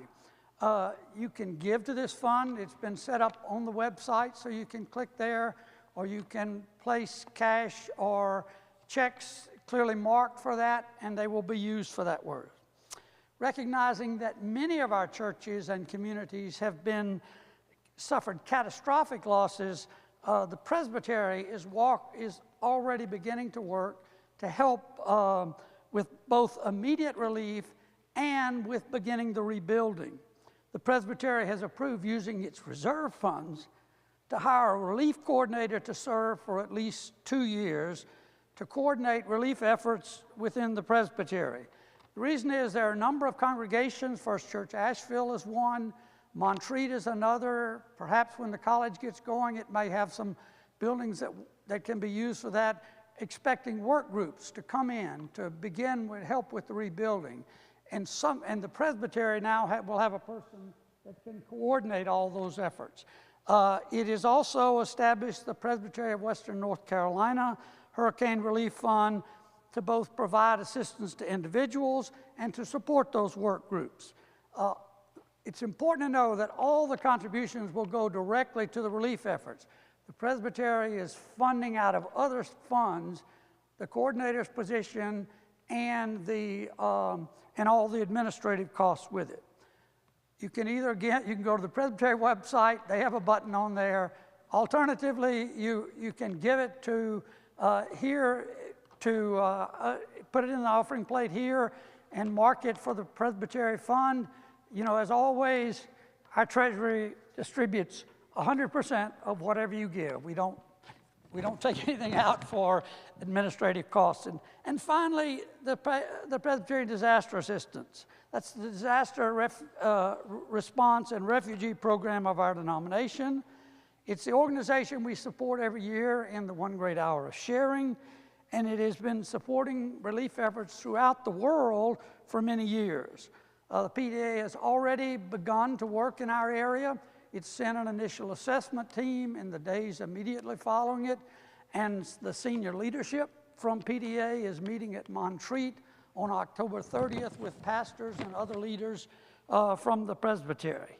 You can give to this fund. It's been set up on the website, so you can click there, or you can place cash or checks clearly marked for that, and they will be used for that word. Recognizing that many of our churches and communities have suffered catastrophic losses, the Presbytery is already beginning to work to help with both immediate relief and with beginning the rebuilding. The Presbytery has approved using its reserve funds to hire a relief coordinator to serve for at least 2 years to coordinate relief efforts within the Presbytery. The reason is there are a number of congregations. First Church Asheville is one, Montreat is another. Perhaps when the college gets going, it may have some buildings that can be used for that, expecting work groups to come in to begin with help with the rebuilding. And the Presbytery now will have a person that can coordinate all those efforts. It is also established the Presbytery of Western North Carolina Hurricane Relief Fund to both provide assistance to individuals and to support those work groups. It's important to know that all the contributions will go directly to the relief efforts. The Presbytery is funding out of other funds the coordinator's position and all the administrative costs with it. You can go to the Presbytery website. They have a button on there. Alternatively, you can give it to put it in the offering plate here and mark it for the Presbytery Fund. As always, our treasury distributes 100% of whatever you give. We don't take anything out for administrative costs. And finally, the Presbyterian Disaster Assistance. That's the disaster response and refugee program of our denomination. It's the organization we support every year in the One Great Hour of Sharing, and it has been supporting relief efforts throughout the world for many years. The PDA has already begun to work in our area. It sent an initial assessment team in the days immediately following it, and the senior leadership from PDA is meeting at Montreat on October 30th with pastors and other leaders from the Presbytery.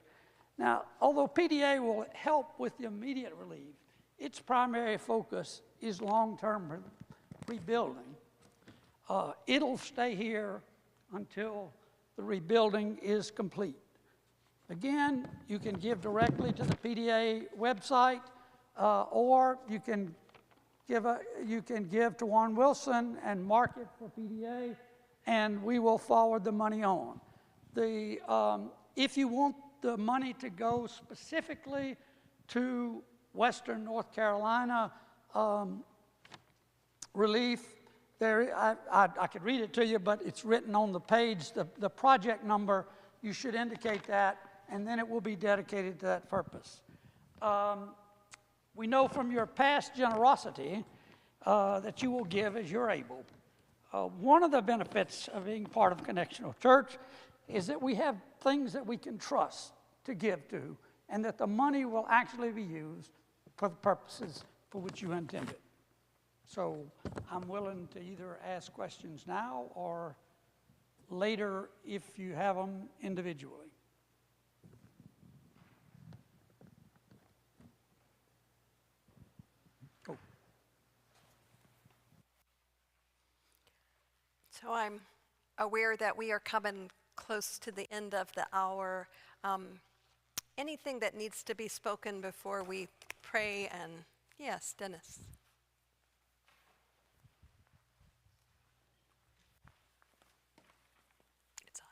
Now, although PDA will help with the immediate relief, its primary focus is long-term rebuilding. It'll stay here until the rebuilding is complete. Again, you can give directly to the PDA website, or you can give to Warren Wilson and mark it for PDA, and we will forward the money on. If you want the money to go specifically to Western North Carolina relief. There, I could read it to you, but it's written on the page, the project number. You should indicate that, and then it will be dedicated to that purpose. We know from your past generosity that you will give as you're able. One of the benefits of being part of Connectional Church is that we have things that we can trust to give to, and that the money will actually be used for the purposes for which you intended. So I'm willing to either ask questions now or later if you have them individually. Go. So I'm aware that we are coming close to the end of the hour. Anything that needs to be spoken before we pray? And yes, Dennis. It's on.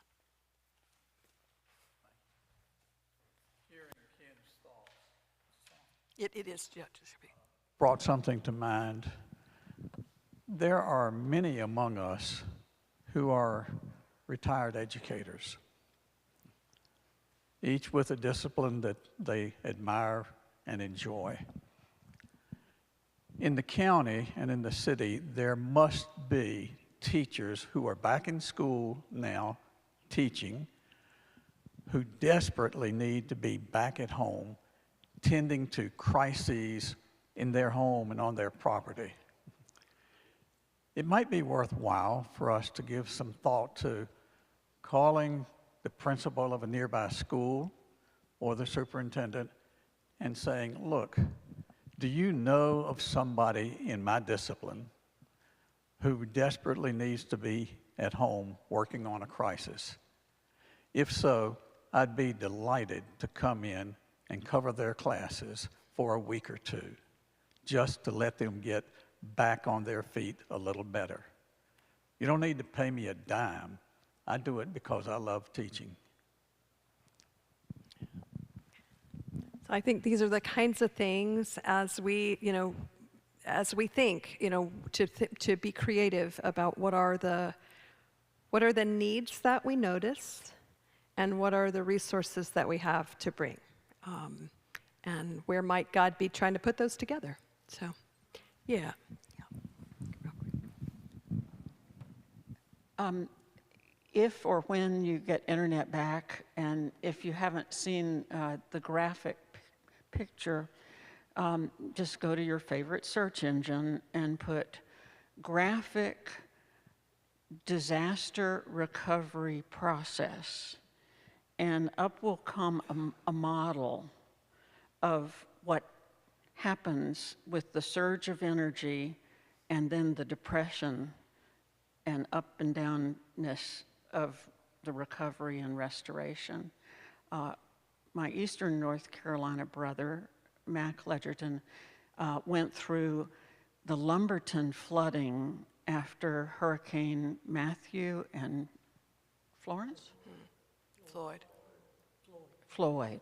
Hearing Ken's thoughts. It is, yeah. Brought something to mind. There are many among us who are retired educators, each with a discipline that they admire and enjoy. In the county and in the city, there must be teachers who are back in school now teaching, who desperately need to be back at home, tending to crises in their home and on their property. It might be worthwhile for us to give some thought to calling the principal of a nearby school or the superintendent and saying, look, do you know of somebody in my discipline who desperately needs to be at home working on a crisis? If so, I'd be delighted to come in and cover their classes for a week or two, just to let them get back on their feet a little better. You don't need to pay me a dime. I do it because I love teaching. So I think these are the kinds of things as we, as we think, to be creative about what are the needs that we notice and what are the resources that we have to bring. And where might God be trying to put those together? So, yeah. If or when you get internet back, and if you haven't seen the graphic picture, just go to your favorite search engine and put graphic disaster recovery process, and up will come a model of what happens with the surge of energy and then the depression and up and downness of the recovery and restoration. My Eastern North Carolina brother, Mac Ledgerton, went through the Lumberton flooding after Hurricane Matthew and Florence? Floyd.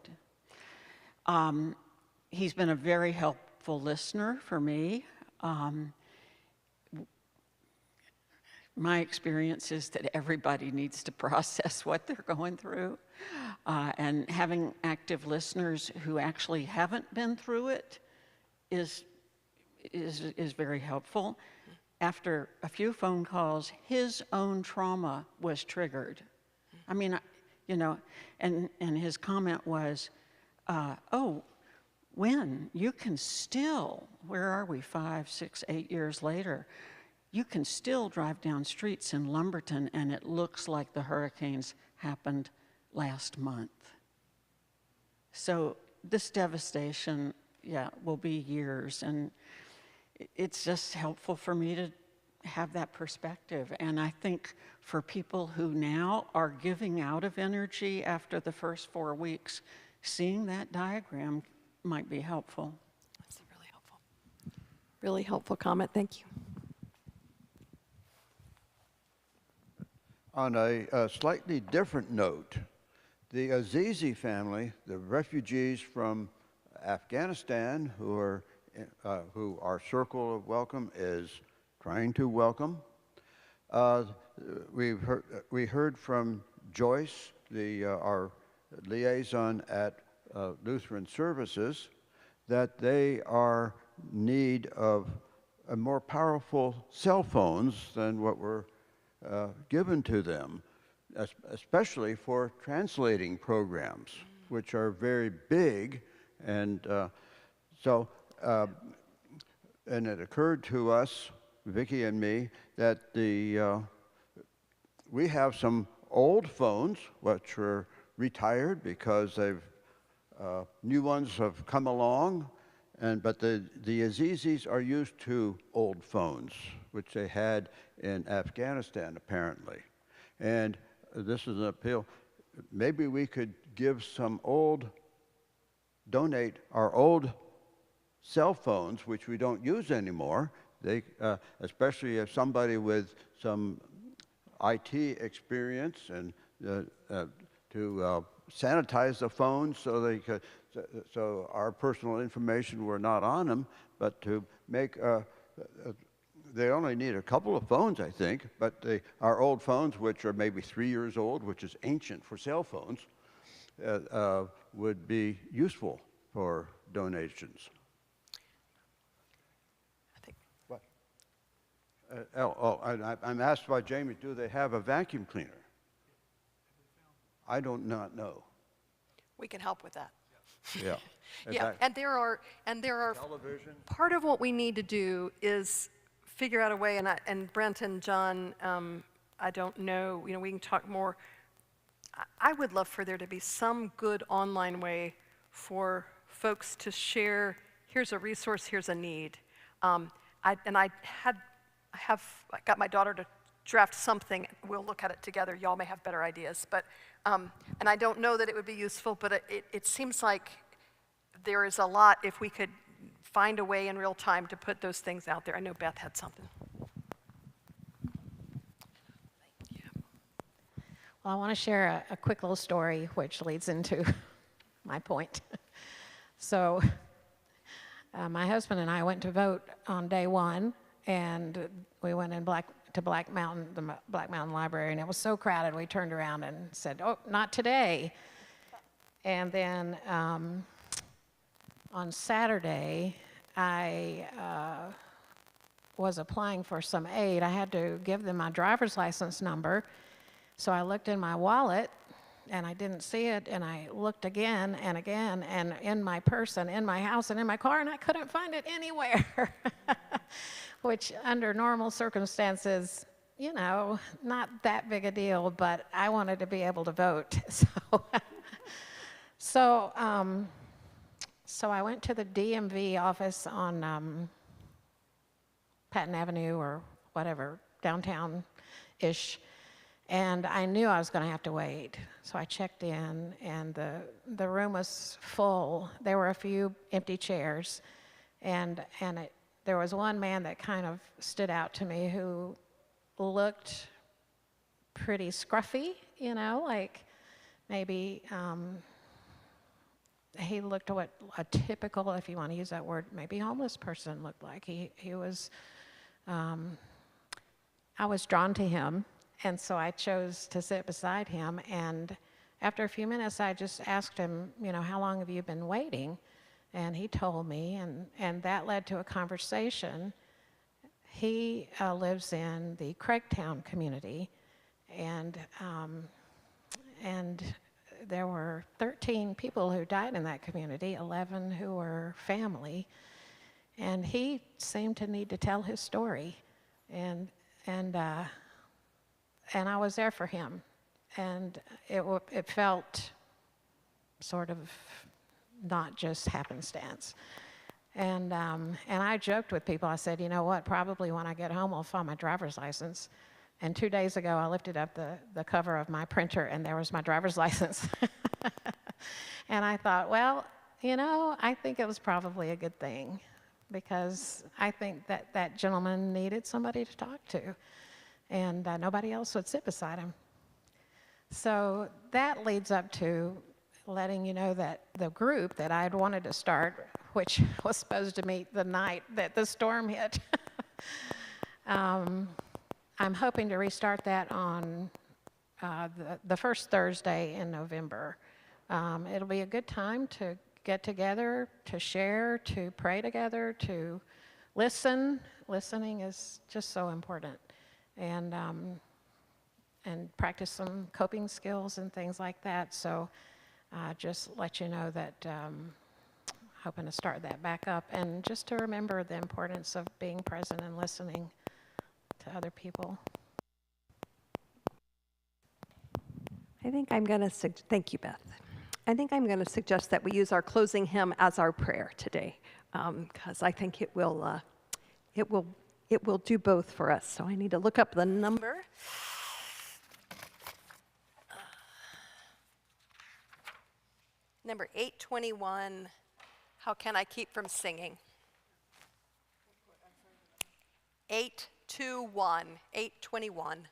He's been a very helpful listener for me. My experience is that everybody needs to process what they're going through. And having active listeners who actually haven't been through it is very helpful. After a few phone calls, his own trauma was triggered. I mean, and his comment was, when you can still, where are we, 5, 6, 8 years later, you can still drive down streets in Lumberton and it looks like the hurricanes happened last month. So this devastation, will be years, and it's just helpful for me to have that perspective. And I think for people who now are giving out of energy after the first 4 weeks, seeing that diagram might be helpful. That's really helpful comment. Thank you. On a slightly different note, The Azizi family, the refugees from Afghanistan who our circle of welcome is trying to welcome. We heard from Joyce, our liaison at Lutheran Services, that they are in need of more powerful cell phones than what were given to them, especially for translating programs, which are very big. And and it occurred to us, Vicki and me, that we have some old phones which are retired because new ones have come along, but the Azizis are used to old phones, which they had in Afghanistan apparently. And this is an appeal. Maybe we could donate our old cell phones, which we don't use anymore. Especially if somebody with some IT experience, and to sanitize the phones so our personal information were not on them, but to make they only need a couple of phones, I think, but our old phones, which are maybe 3 years old, which is ancient for cell phones, would be useful for donations. What? I'm asked by Jamie, do they have a vacuum cleaner? I do not know. We can help with that. Yeah. Yeah, and there are Television. part of what we need to do is figure out a way, and Brent and John, I don't know, we can talk more. I would love for there to be some good online way for folks to share, here's a resource, here's a need. I got my daughter to draft something. We'll look at it together. Y'all may have better ideas, but and I don't know that it would be useful, but it seems like there is a lot if we could find a way in real time to put those things out there. I know Beth had something. Thank you. Well, I want to share a quick little story which leads into my point. So my husband and I went to vote on day one, and we went in to Black Mountain, the Black Mountain Library, and it was so crowded we turned around and said, oh, not today. And then on Saturday, I was applying for some aid. I had to give them my driver's license number, so I looked in my wallet, and I didn't see it, and I looked again and again, and in my purse and in my house and in my car, and I couldn't find it anywhere, which under normal circumstances, not that big a deal, but I wanted to be able to vote. So I went to the DMV office on Patton Avenue or whatever, downtown-ish, and I knew I was going to have to wait. So I checked in, and the room was full. There were a few empty chairs, and there was one man that kind of stood out to me who looked pretty scruffy, like maybe he looked what a typical, if you want to use that word, maybe homeless person looked like. He was, I was drawn to him, and so I chose to sit beside him. And after a few minutes, I just asked him, how long have you been waiting? And he told me, and that led to a conversation. He lives in the Craigtown community, and there were 13 people who died in that community, 11 who were family, and he seemed to need to tell his story, and I was there for him, and it felt sort of not just happenstance. And I joked with people. I said, you know what, probably when I get home I'll find my driver's license. And 2 days ago I lifted up the cover of my printer, and there was my driver's license. And I thought, well, I think it was probably a good thing, because I think that gentleman needed somebody to talk to, and nobody else would sit beside him. So that leads up to letting you know that the group that I'd wanted to start, which was supposed to meet the night that the storm hit, I'm hoping to restart that on the first Thursday in November. It'll be a good time to get together, to share, to pray together, to listen. Listening is just so important. And practice some coping skills and things like that. So just let you know that hoping to start that back up. And just to remember the importance of being present and listening to other people. I think I'm going to thank you, Beth. I think I'm going to suggest that we use our closing hymn as our prayer today, because I think it will do both for us. So I need to look up the number. Number 821. How can I keep from singing? 821. 821.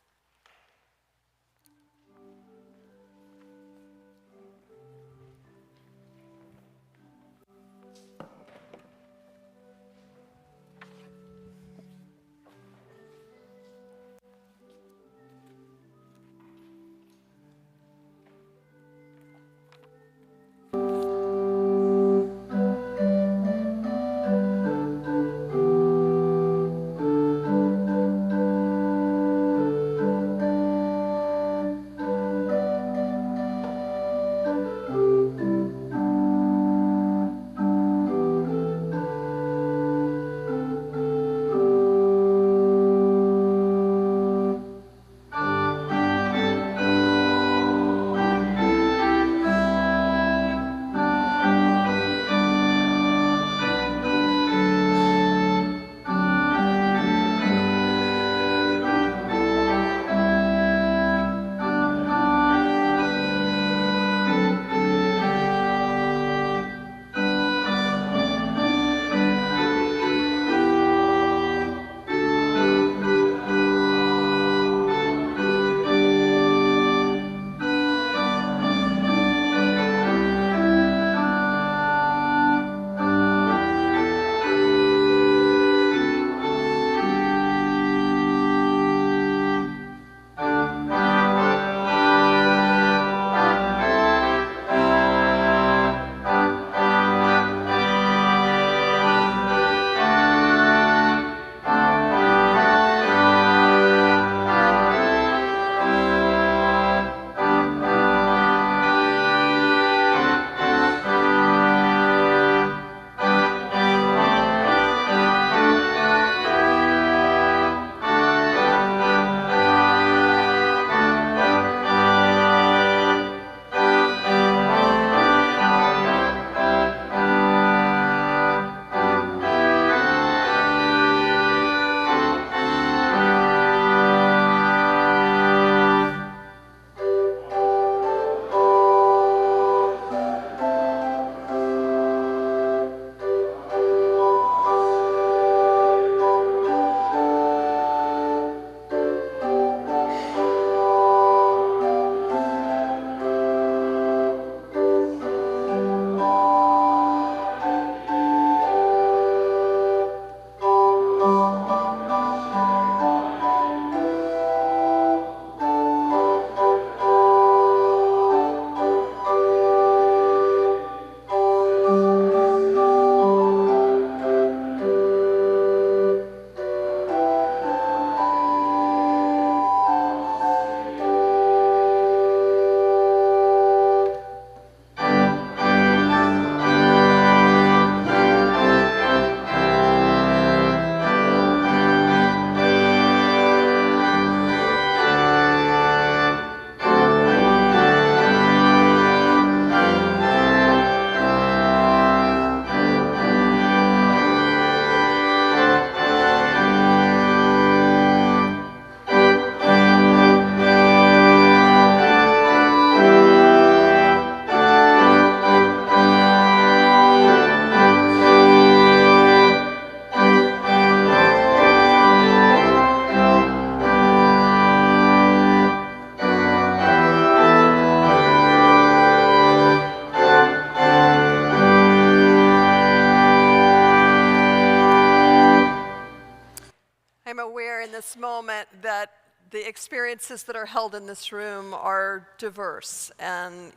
the experiences that are held in this room are diverse, and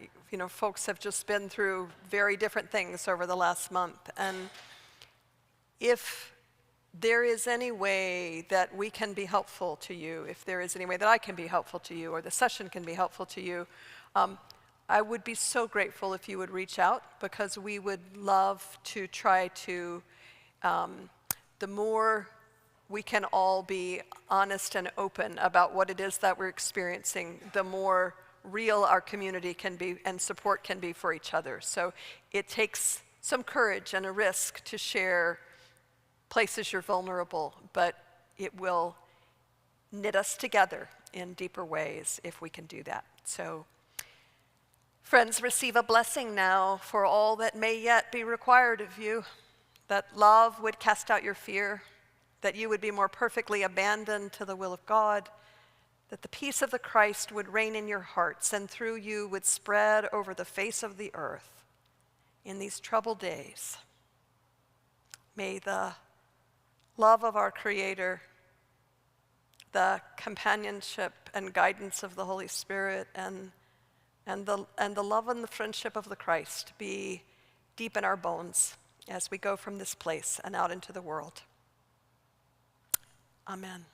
folks have just been through very different things over the last month. And if there is any way that we can be helpful to you, if there is any way that I can be helpful to you, or the session can be helpful to you, I would be so grateful if you would reach out, because we would love to try to, the more we can all be honest and open about what it is that we're experiencing, the more real our community can be and support can be for each other. So it takes some courage and a risk to share places you're vulnerable, but it will knit us together in deeper ways if we can do that. So, friends, receive a blessing now for all that may yet be required of you, that love would cast out your fear, that you would be more perfectly abandoned to the will of God, that the peace of the Christ would reign in your hearts and through you would spread over the face of the earth in these troubled days. May the love of our Creator, the companionship and guidance of the Holy Spirit, and the love and the friendship of the Christ be deep in our bones as we go from this place and out into the world. Amen.